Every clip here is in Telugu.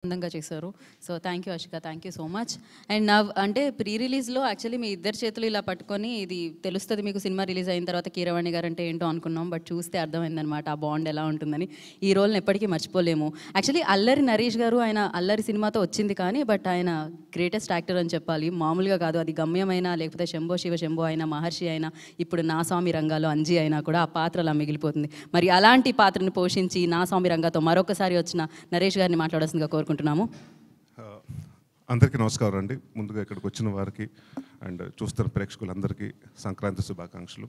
అందంగా చేశారు. So thank you Ashika, thank you so much. And నా అంటే ప్రీ రిలీజ్లో యాక్చువల్లీ మీ ఇద్దరు చేతులు ఇలా పట్టుకొని ఇది తెలుస్తుంది మీకు సినిమా రిలీజ్ అయిన తర్వాత కీరవాణి గారు అంటే ఏంటో అనుకున్నాం, బట్ చూస్తే అర్థమైందనమాట ఆ బాండ్ ఎలా ఉంటుందని. ఈ రోల్ని ఎప్పటికీ మర్చిపోలేము. యాక్చువల్లీ అల్లరి నరేష్ గారు ఆయన అల్లరి సినిమాతో వచ్చింది కానీ బట్ ఆయన గ్రేటెస్ట్ యాక్టర్ అని చెప్పాలి, మామూలుగా కాదు. అది గమ్యమైనా లేకపోతే శంభో శివ శంభో అయినా మహర్షి అయినా ఇప్పుడు నా స్వామి రంగాలో అంజీ అయినా కూడా ఆ పాత్ర అలా మిగిలిపోతుంది. మరి అలాంటి పాత్రను పోషించి నా స్వామి రంగాతో మరొకసారి వచ్చిన నరేష్ గారిని మాట్లాడాల్సిందిగా కోరుకుంటున్నాము. అందరికీ నమస్కారం అండి. ముందుగా ఇక్కడికి వచ్చిన వారికి అండ్ చూస్తున్న ప్రేక్షకులందరికీ సంక్రాంతి శుభాకాంక్షలు.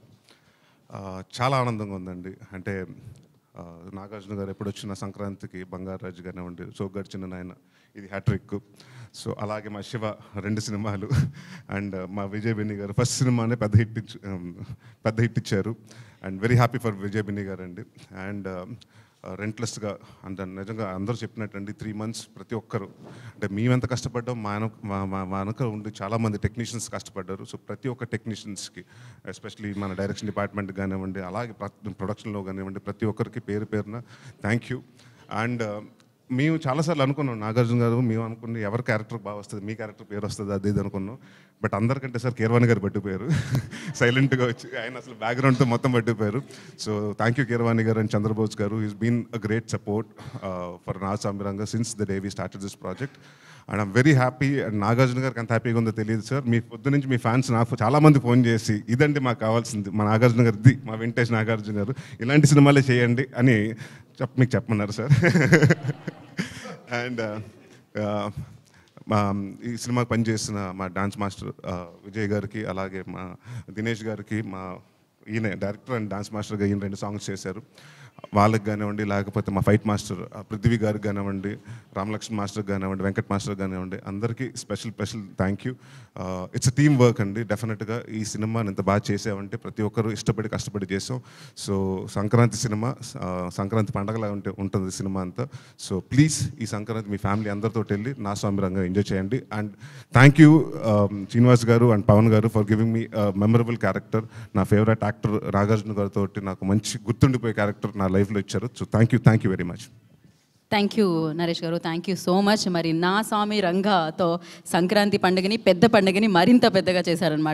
చాలా ఆనందంగా ఉందండి. అంటే నాగార్జున గారు ఎప్పుడు వచ్చిన సంక్రాంతికి బంగారాజు కానివ్వండి, సో గడిచిన నాయన ఇది హ్యాట్రిక్. సో అలాగే మా శివ 2 సినిమాలు అండ్ మా విజయ్ బెన్నీ గారు ఫస్ట్ సినిమానే పెద్ద హిట్ ఇచ్చారు. And very happy for Vijay Benny గారు అండి. అండ్ రెంట్లెస్గా అంటే నిజంగా అందరూ చెప్పినట్టండి 3 months ప్రతి ఒక్కరు అంటే మేమెంత కష్టపడ్డాం, మా వెనక ఉండి చాలామంది టెక్నీషియన్స్ కష్టపడ్డారు. సో ప్రతి ఒక్క టెక్నీషియన్స్కి ఎస్పెషలీ మన డైరెక్షన్ డిపార్ట్మెంట్ కానివ్వండి, అలాగే ప్రొడక్షన్లో కానివ్వండి, ప్రతి ఒక్కరికి పేరు పేరున థ్యాంక్ యూ. అండ్ మేము చాలాసార్లు అనుకున్నాం నాగార్జున గారు, మేము అనుకుని ఎవరి క్యారెక్టర్ బాగా వస్తుంది, మీ క్యారెక్టర్ పేరు వస్తుంది అది ఇది అనుకున్నాం. బట్ అందరికంటే సార్ కీరవాణి గారు పట్టిపోయారు. సైలెంట్గా వచ్చి ఆయన అసలు బ్యాక్గ్రౌండ్తో మొత్తం పట్టిపోయారు. సో థ్యాంక్ యూ కీరవాణి గారు అండ్ చంద్రబోస్ గారు. Is been a great support for Naa Saami Ranga since the day we started this project. And I'm very happy. And Nagarjuna గారికి ఎంత హ్యాపీగా ఉందో తెలియదు సార్. మీ పొద్దు నుంచి మీ ఫ్యాన్స్ నాకు చాలామంది ఫోన్ చేసి ఇదండి మాకు కావాల్సింది, మా నాగార్జున గారిది, మా వెంకటేష్ నాగార్జున గారు ఇలాంటి సినిమాలే చేయండి అని మీకు చెప్పమన్నారు సార్. అండ్ ఈ సినిమాకి పనిచేసిన మా డాన్స్ మాస్టర్ విజయ్ గారికి, అలాగే మా దినేష్ గారికి, మా ఈయన డైరెక్టర్ అండ్ డాన్స్ మాస్టర్గా ఈయన 2 songs చేశారు, వాళ్ళకి కానివ్వండి, లేకపోతే మా ఫైట్ మాస్టర్ పృథ్వీ గారికి కానివ్వండి, రామలక్ష్మణ్ మాస్టర్ కానివ్వండి, వెంకట్ మాస్టర్ కానివ్వండి, అందరికీ special thank you. It's a team work అండి. డెఫినెట్గా ఈ సినిమాని ఇంత బాగా చేసామంటే ప్రతి ఒక్కరు ఇష్టపడి కష్టపడి చేసాం. సో సంక్రాంతి సినిమా సంక్రాంతి పండగలా ఉంటుంది సినిమా అంతా. సో ప్లీజ్ ఈ సంక్రాంతి మీ ఫ్యామిలీ అందరితో వెళ్ళి నా స్వామి రంగా ఎంజాయ్ చేయండి. అండ్ థ్యాంక్ యూ శ్రీనివాస్ గారు అండ్ పవన్ గారు for giving me memorable character. నా ఫేవరెట్ యాక్టర్ నాగార్జున గారితో నాకు మంచి గుర్తుండిపోయే క్యారెక్టర్ నా లైఫ్లో ఇచ్చారు. So thank you very much. Thank you Naresh గారు, థ్యాంక్ యూ సో మచ్. మరి నా స్వామి రంగాతో సంక్రాంతి పండుగని పెద్ద పండుగని మరింత పెద్దగా చేశారనమాట.